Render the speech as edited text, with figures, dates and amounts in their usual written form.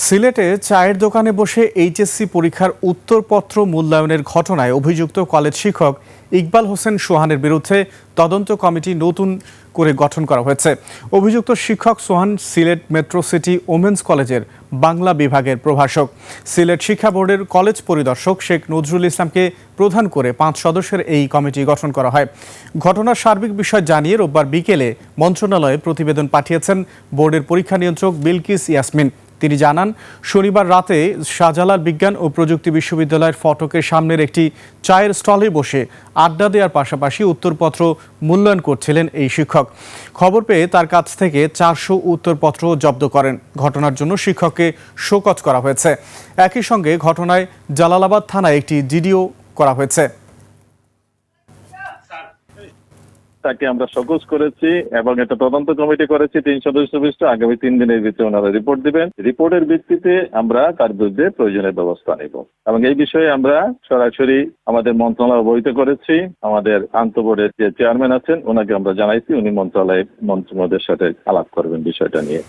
সিলেটে চায়ের দোকানে বসে এইচএসসি পরীক্ষার উত্তরপত্র মূল্যায়নের ঘটনায় অভিযুক্ত কলেজ শিক্ষক ইকবাল হোসেন সোহানের বিরুদ্ধে তদন্ত কমিটি নতুন করে গঠন করা হয়েছে। অভিযুক্ত শিক্ষক সোহান সিলেট মেট্রো সিটি ওমেন্স কলেজের বাংলা বিভাগের প্রভাষক। সিলেট শিক্ষা বোর্ডের কলেজ পরিদর্শক শেখ নজরুল ইসলামকে প্রধান করে 5 সদস্যের এই কমিটি গঠন করা হয়। ঘটনার সার্বিক বিষয় জানিয়ে রোববার বিকেলে মন্ত্রণালয়ে প্রতিবেদন পাঠিয়েছেন বোর্ডের পরীক্ষা নিয়ন্ত্রক বিলকিস ইয়াসমিন। তিনি জানান, শনিবার রাতে শাহজালাল বিজ্ঞান ও প্রযুক্তি বিশ্ববিদ্যালয়ের ফটকের সামনের একটি চায়ের স্টলে বসে আড্ডা দেওয়ার পাশাপাশি উত্তরপত্র মূল্যায়ন করছিলেন এই শিক্ষক। খবর পেয়ে তার কাছ থেকে 400 উত্তরপত্র জব্দ করেন। ঘটনার জন্য শিক্ষককে শোকজ করা হয়েছে। একই সঙ্গে ঘটনায় জালালাবাদ থানায় একটি জিডিও করা হয়েছে। তাকে আমরা শোকজ করেছি এবং একটা তদন্ত কমিটি করেছি 3 সদস্য বিশিষ্ট। আগামী 3 দিনের ভিতরে ওনারা রিপোর্ট দিবেন। রিপোর্টের ভিত্তিতে আমরা তার বিরুদ্ধে প্রয়োজনীয় ব্যবস্থা নেব এবং এই বিষয়ে আমরা সরাসরি আমাদের মন্ত্রণালয় অবহিত করেছি। আমাদের আন্তঃবোর্ডের যে চেয়ারম্যান আছেন ওনাকে আমরা জানাইছি, উনি মন্ত্রণালয়ের মন্ত্রীদের সাথে আলাপ করবেন বিষয়টা নিয়ে।